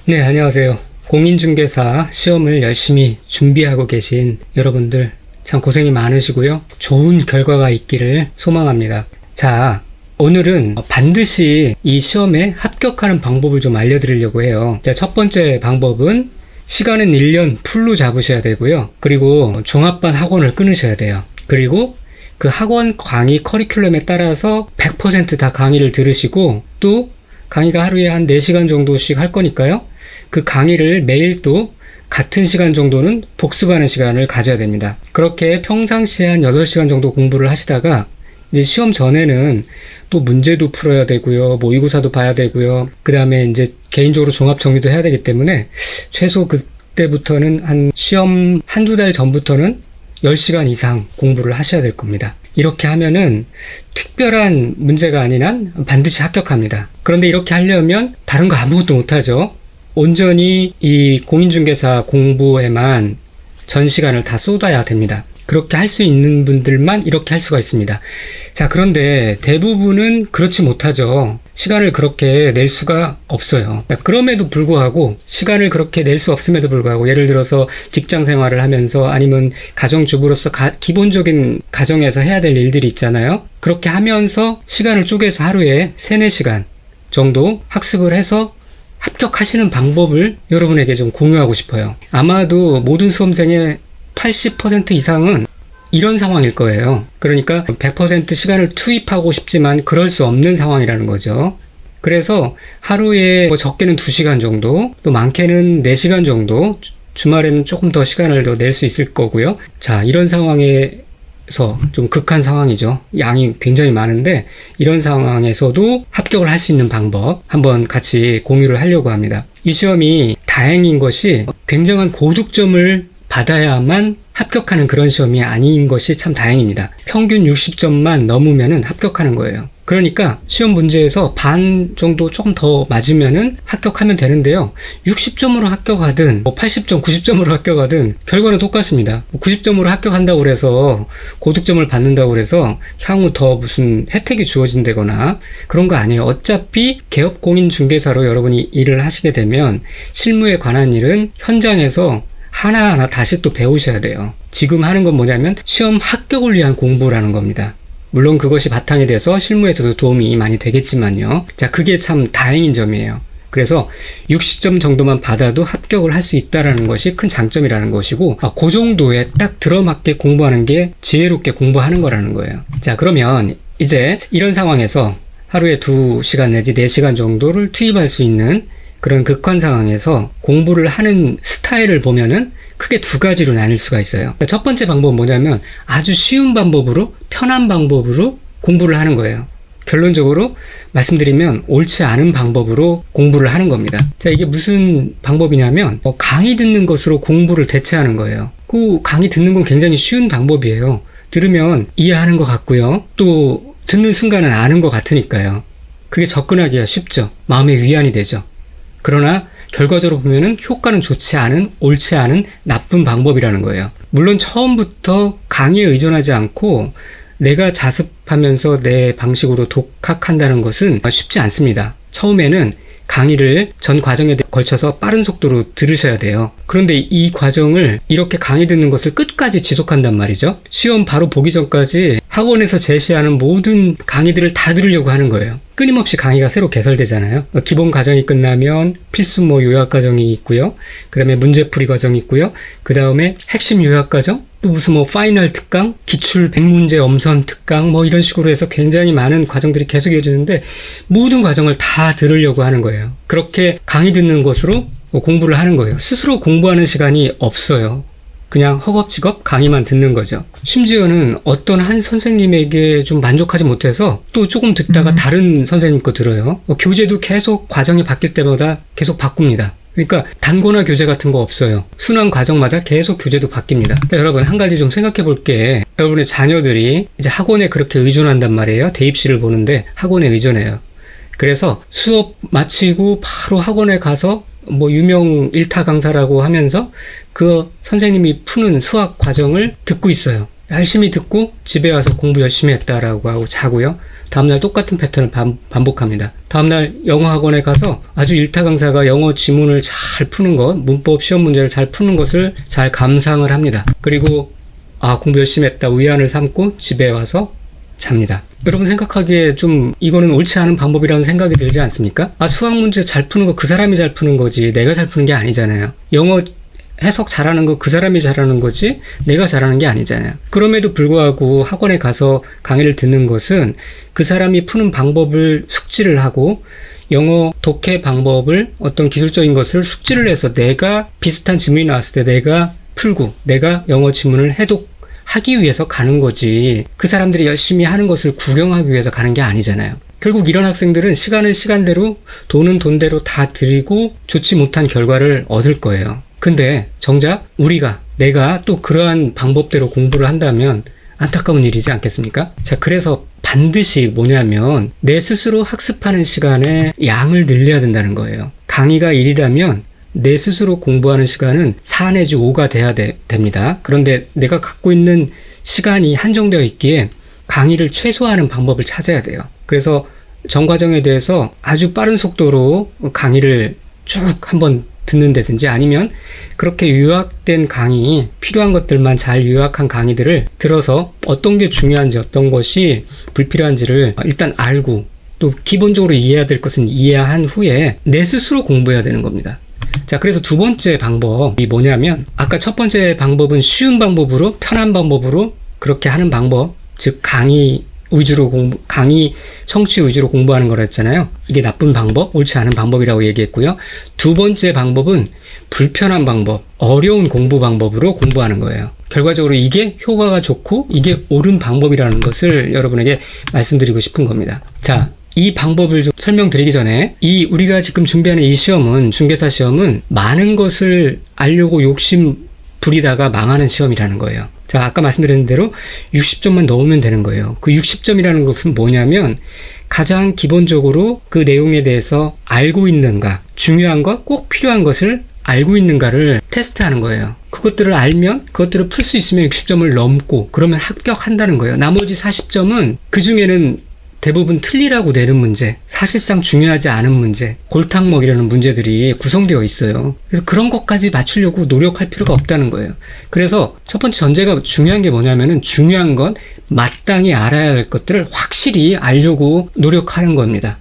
네, 안녕하세요. 공인중개사 시험을 열심히 준비하고 계신 여러분들 참 고생이 많으시고요. 좋은 결과가 있기를 소망합니다. 자, 오늘은 반드시 이 시험에 합격하는 방법을 좀 알려드리려고 해요. 자, 첫 번째 방법은 시간은 1년 풀로 잡으셔야 되고요. 그리고 종합반 학원을 끊으셔야 돼요. 그리고 그 학원 강의 커리큘럼에 따라서 100% 다 강의를 들으시고, 또 강의가 하루에 한 4시간 정도씩 할 거니까요. 그 강의를 매일 또 같은 시간 정도는 복습하는 시간을 가져야 됩니다. 그렇게 평상시에 한 8시간 정도 공부를 하시다가 이제 시험 전에는 또 문제도 풀어야 되고요. 모의고사도 봐야 되고요. 그 다음에 이제 개인적으로 종합 정리도 해야 되기 때문에 최소 그때부터는 한 시험 한두 달 전부터는 10시간 이상 공부를 하셔야 될 겁니다. 이렇게 하면은 특별한 문제가 아닌 한 반드시 합격합니다. 그런데 이렇게 하려면 다른 거 아무것도 못하죠. 온전히 이 공인중개사 공부에만 전 시간을 다 쏟아야 됩니다. 그렇게 할 수 있는 분들만 이렇게 할 수가 있습니다. 자, 그런데 대부분은 그렇지 못하죠. 시간을 그렇게 낼 수가 없어요. 그럼에도 불구하고 시간을 그렇게 낼 수 없음에도 불구하고, 예를 들어서 직장 생활을 하면서 아니면 가정주부로서 기본적인 가정에서 해야 될 일들이 있잖아요. 그렇게 하면서 시간을 쪼개서 하루에 3-4시간 정도 학습을 해서 합격하시는 방법을 여러분에게 좀 공유하고 싶어요. 아마도 모든 수험생의 80% 이상은 이런 상황일 거예요. 그러니까 100% 시간을 투입하고 싶지만 그럴 수 없는 상황이라는 거죠. 그래서 하루에 적게는 2시간 정도, 또 많게는 4시간 정도, 주말에는 조금 더 시간을 더 낼 수 있을 거고요. 자, 이런 상황에서 좀 극한 상황이죠. 양이 굉장히 많은데 이런 상황에서도 합격을 할 수 있는 방법 한번 같이 공유를 하려고 합니다. 이 시험이 다행인 것이 굉장한 고득점을 받아야만 합격하는 그런 시험이 아닌 것이 참 다행입니다. 평균 60점만 넘으면은 합격하는 거예요. 그러니까 시험 문제에서 반 정도 조금 더 맞으면은 합격하면 되는데요. 60점으로 합격하든 80점, 90점으로 합격하든 결과는 똑같습니다. 90점으로 합격한다고 그래서 고득점을 받는다고 그래서 향후 더 무슨 혜택이 주어진다거나 그런 거 아니에요. 어차피 개업공인중개사로 여러분이 일을 하시게 되면 실무에 관한 일은 현장에서 하나하나 다시 또 배우셔야 돼요. 지금 하는 건 뭐냐면 시험 합격을 위한 공부라는 겁니다. 물론 그것이 바탕이 돼서 실무에서도 도움이 많이 되겠지만요. 자, 그게 참 다행인 점이에요. 그래서 60점 정도만 받아도 합격을 할 수 있다는 것이 큰 장점이라는 것이고, 그 정도에 딱 들어맞게 공부하는 게 지혜롭게 공부하는 거라는 거예요. 자, 그러면 이제 이런 상황에서 하루에 2시간 내지 4시간 정도를 투입할 수 있는 그런 극한 상황에서 공부를 하는 스타일을 보면은 크게 2가지로 나뉠 수가 있어요. 첫 번째 방법은 뭐냐면 아주 쉬운 방법으로, 편한 방법으로 공부를 하는 거예요. 결론적으로 말씀드리면 옳지 않은 방법으로 공부를 하는 겁니다. 자, 이게 무슨 방법이냐면 강의 듣는 것으로 공부를 대체하는 거예요. 그 강의 듣는 건 굉장히 쉬운 방법이에요. 들으면 이해하는 것 같고요. 또 듣는 순간은 아는 것 같으니까요. 그게 접근하기가 쉽죠. 마음의 위안이 되죠. 그러나 결과적으로 보면은 효과는 좋지 않은, 옳지 않은 나쁜 방법이라는 거예요. 물론 처음부터 강의에 의존하지 않고 내가 자습하면서 내 방식으로 독학한다는 것은 쉽지 않습니다. 처음에는 강의를 전 과정에 걸쳐서 빠른 속도로 들으셔야 돼요. 그런데 이 과정을 이렇게 강의 듣는 것을 끝까지 지속한단 말이죠. 시험 바로 보기 전까지 학원에서 제시하는 모든 강의들을 다 들으려고 하는 거예요. 끊임없이 강의가 새로 개설되잖아요. 기본 과정이 끝나면 필수 요약 과정이 있고요. 그 다음에 문제풀이 과정이 있고요. 그 다음에 핵심 요약 과정, 또 무슨 파이널 특강, 기출 100문제 엄선 특강 이런 식으로 해서 굉장히 많은 과정들이 계속 이어지는데 모든 과정을 다 들으려고 하는 거예요. 그렇게 강의 듣는 것으로 공부를 하는 거예요. 스스로 공부하는 시간이 없어요. 그냥 허겁지겁 강의만 듣는 거죠. 심지어는 어떤 한 선생님에게 좀 만족하지 못해서 또 조금 듣다가 다른 선생님 거 들어요. 교재도 계속 과정이 바뀔 때마다 계속 바꿉니다. 그러니까 단고나 교재 같은 거 없어요. 순환 과정마다 계속 교재도 바뀝니다. 자, 여러분 한 가지 좀 생각해 볼게. 여러분의 자녀들이 이제 학원에 그렇게 의존한단 말이에요. 대입시를 보는데 학원에 의존해요. 그래서 수업 마치고 바로 학원에 가서 유명 일타 강사라고 하면서 그 선생님이 푸는 수학 과정을 듣고 있어요. 열심히 듣고 집에 와서 공부 열심히 했다라고 하고 자고요. 다음날 똑같은 패턴을 반복합니다. 다음날 영어 학원에 가서 아주 일타 강사가 영어 지문을 잘 푸는 것, 문법 시험 문제를 잘 푸는 것을 잘 감상을 합니다. 그리고 공부 열심히 했다 위안을 삼고 집에 와서 잡니다. 여러분 생각하기에 좀 이거는 옳지 않은 방법이라는 생각이 들지 않습니까? 수학 문제 잘 푸는 거 그 사람이 잘 푸는 거지 내가 잘 푸는 게 아니잖아요. 영어 해석 잘하는 거 그 사람이 잘하는 거지 내가 잘하는 게 아니잖아요. 그럼에도 불구하고 학원에 가서 강의를 듣는 것은 그 사람이 푸는 방법을 숙지를 하고 영어 독해 방법을 어떤 기술적인 것을 숙지를 해서 내가 비슷한 지문이 나왔을 때 내가 풀고 내가 영어 지문을 해독하기 위해서 가는 거지 그 사람들이 열심히 하는 것을 구경하기 위해서 가는 게 아니잖아요. 결국 이런 학생들은 시간은 시간대로 돈은 돈대로 다 들이고 좋지 못한 결과를 얻을 거예요. 근데 정작 내가 또 그러한 방법대로 공부를 한다면 안타까운 일이지 않겠습니까? 자, 그래서 반드시 뭐냐면 내 스스로 학습하는 시간의 양을 늘려야 된다는 거예요. 강의가 1이라면 내 스스로 공부하는 시간은 4 내지 5가 돼야 됩니다. 그런데 내가 갖고 있는 시간이 한정되어 있기에 강의를 최소화하는 방법을 찾아야 돼요. 그래서 전 과정에 대해서 아주 빠른 속도로 강의를 쭉 한번 듣는다든지 아니면 그렇게 요약된 강의, 필요한 것들만 잘 요약한 강의들을 들어서 어떤 게 중요한지 어떤 것이 불필요한지를 일단 알고 또 기본적으로 이해해야 될 것은 이해한 후에 내 스스로 공부해야 되는 겁니다. 자, 그래서 두 번째 방법이 뭐냐면 아까 첫 번째 방법은 쉬운 방법으로 편한 방법으로 그렇게 하는 방법, 즉 강의 청취 위주로 공부하는 거라 했잖아요. 이게 나쁜 방법, 옳지 않은 방법이라고 얘기했고요. 두 번째 방법은 불편한 방법, 어려운 공부 방법으로 공부하는 거예요. 결과적으로 이게 효과가 좋고 이게 옳은 방법이라는 것을 여러분에게 말씀드리고 싶은 겁니다. 자, 이 방법을 좀 설명드리기 전에 우리가 지금 준비하는 이 시험은 중개사 시험은 많은 것을 알려고 욕심 부리다가 망하는 시험이라는 거예요. 자, 아까 말씀드린 대로 60점만 넣으면 되는 거예요. 그 60점이라는 것은 뭐냐면 가장 기본적으로 그 내용에 대해서 알고 있는가, 중요한 것, 꼭 필요한 것을 알고 있는가를 테스트하는 거예요. 그것들을 알면 그것들을 풀 수 있으면 60점을 넘고 그러면 합격한다는 거예요. 나머지 40점은 그 중에는 대부분 틀리라고 내는 문제, 사실상 중요하지 않은 문제, 골탕 먹이려는 문제들이 구성되어 있어요. 그래서 그런 것까지 맞추려고 노력할 필요가 없다는 거예요. 그래서 첫 번째 전제가 중요한 게 뭐냐면은 중요한 건 마땅히 알아야 할 것들을 확실히 알려고 노력하는 겁니다.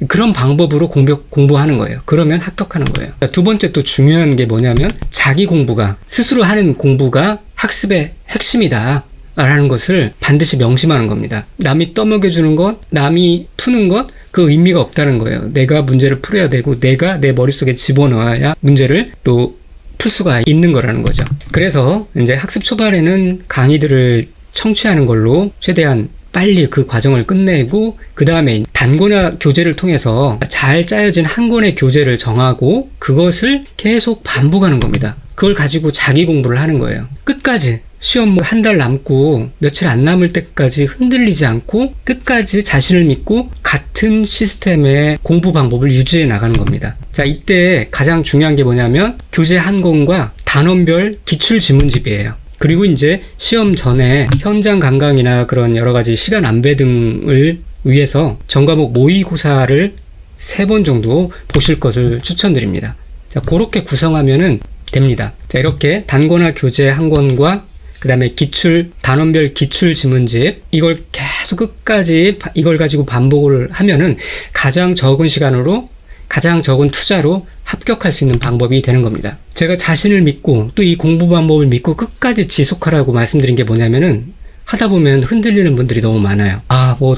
그런 방법으로 공부하는 거예요. 그러면 합격하는 거예요. 두 번째 또 중요한 게 뭐냐면 자기 공부가, 스스로 하는 공부가 학습의 핵심이다 라는 것을 반드시 명심하는 겁니다. 남이 떠먹여주는 것, 남이 푸는 것, 그 의미가 없다는 거예요. 내가 문제를 풀어야 되고 내가 내 머릿속에 집어넣어야 문제를 또 풀 수가 있는 거라는 거죠. 그래서 이제 학습 초반에는 강의들을 청취하는 걸로 최대한 빨리 그 과정을 끝내고 그 다음에 단권화 교재를 통해서 잘 짜여진 한 권의 교재를 정하고 그것을 계속 반복하는 겁니다. 그걸 가지고 자기 공부를 하는 거예요. 끝까지 시험 한 달 남고 며칠 안 남을 때까지 흔들리지 않고 끝까지 자신을 믿고 같은 시스템의 공부 방법을 유지해 나가는 겁니다. 자, 이때 가장 중요한 게 뭐냐면 교재 한 권과 단원별 기출 지문집이에요. 그리고 이제 시험 전에 현장 강강이나 그런 여러 가지 시간 안배 등을 위해서 전과목 모의고사를 3번 정도 보실 것을 추천드립니다. 자, 그렇게 구성하면은 됩니다. 자, 이렇게 단권화 교재 한 권과 그 다음에 단원별 기출 지문집, 이걸 계속 끝까지 이걸 가지고 반복을 하면은 가장 적은 시간으로 가장 적은 투자로 합격할 수 있는 방법이 되는 겁니다. 제가 자신을 믿고 또 이 공부 방법을 믿고 끝까지 지속하라고 말씀드린 게 뭐냐면은 하다 보면 흔들리는 분들이 너무 많아요.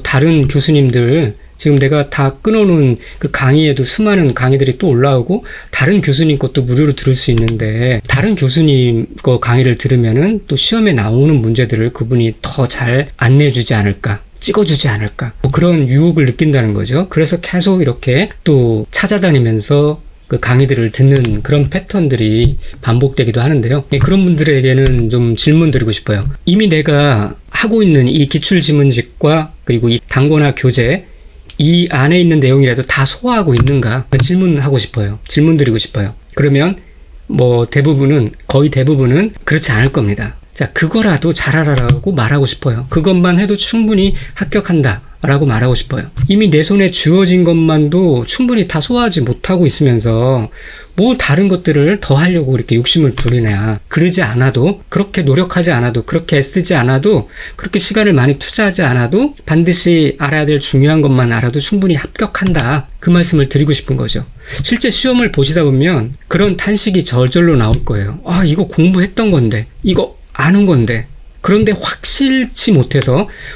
다른 교수님들 지금 내가 다 끊어놓은 그 강의에도 수많은 강의들이 또 올라오고 다른 교수님 것도 무료로 들을 수 있는데 다른 교수님 거 강의를 들으면은 또 시험에 나오는 문제들을 그분이 더 잘 안내해주지 않을까, 찍어주지 않을까, 그런 유혹을 느낀다는 거죠. 그래서 계속 이렇게 또 찾아다니면서 그 강의들을 듣는 그런 패턴들이 반복되기도 하는데요. 그런 분들에게는 좀 질문 드리고 싶어요. 이미 내가 하고 있는 이 기출지문집과 그리고 이 단권화 교재 이 안에 있는 내용이라도 다 소화하고 있는가 질문 드리고 싶어요. 그러면 거의 대부분은 그렇지 않을 겁니다. 자, 그거라도 잘하라고 말하고 싶어요. 그것만 해도 충분히 합격한다 라고 말하고 싶어요. 이미 내 손에 주어진 것만도 충분히 다 소화하지 못하고 있으면서 뭐 다른 것들을 더 하려고 이렇게 욕심을 부리냐. 그러지 않아도, 그렇게 노력하지 않아도, 그렇게 애쓰지 않아도, 그렇게 시간을 많이 투자하지 않아도 반드시 알아야 될 중요한 것만 알아도 충분히 합격한다. 그 말씀을 드리고 싶은 거죠. 실제 시험을 보시다 보면 그런 탄식이 저절로 나올 거예요. 아, 이거 공부했던 건데, 이거 아는 건데, 그런데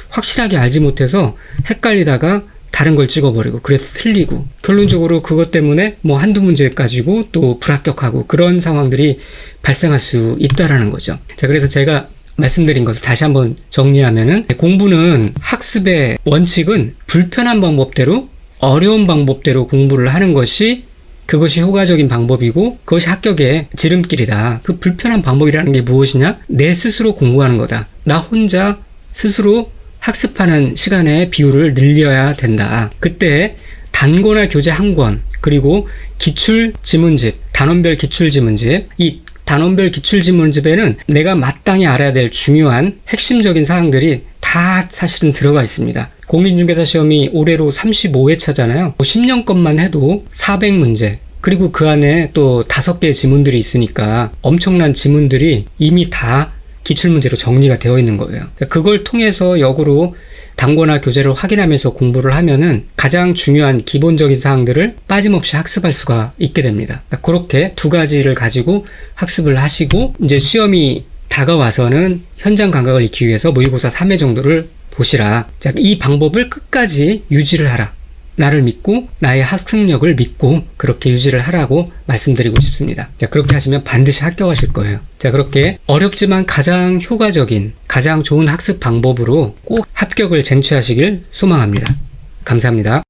확실하게 알지 못해서 헷갈리다가 다른 걸 찍어버리고, 그래서 틀리고, 결론적으로 그것 때문에 뭐 한두 문제 가지고 또 불합격하고 그런 상황들이 발생할 수 있다라는 거죠. 자, 그래서 제가 말씀드린 것을 다시 한번 정리하면은, 공부는 학습의 원칙은 불편한 방법대로, 어려운 방법대로 공부를 하는 것이 그것이 효과적인 방법이고 그것이 합격의 지름길이다. 그 불편한 방법이라는 게 무엇이냐? 내 스스로 공부하는 거다. 나 혼자 스스로 학습하는 시간의 비율을 늘려야 된다. 그때 단권화 교재 한 권, 그리고 기출 지문집, 단원별 기출 지문집, 이 단원별 기출 지문집에는 내가 마땅히 알아야 될 중요한 핵심적인 사항들이 다 사실은 들어가 있습니다. 공인중개사 시험이 올해로 35회차잖아요. 10년 것만 해도 400문제, 그리고 그 안에 또 5개의 지문들이 있으니까 엄청난 지문들이 이미 다 기출문제로 정리가 되어 있는 거예요. 그걸 통해서 역으로 단권화 교재를 확인하면서 공부를 하면은 가장 중요한 기본적인 사항들을 빠짐없이 학습할 수가 있게 됩니다. 그렇게 두 가지를 가지고 학습을 하시고, 이제 시험이 다가와서는 현장 감각을 익히기 위해서 모의고사 3회 정도를 보시라. 자, 이 방법을 끝까지 유지를 하라. 나를 믿고 나의 학습력을 믿고 그렇게 유지를 하라고 말씀드리고 싶습니다. 자, 그렇게 하시면 반드시 합격하실 거예요. 자, 그렇게 어렵지만 가장 효과적인, 가장 좋은 학습 방법으로 꼭 합격을 쟁취하시길 소망합니다. 감사합니다.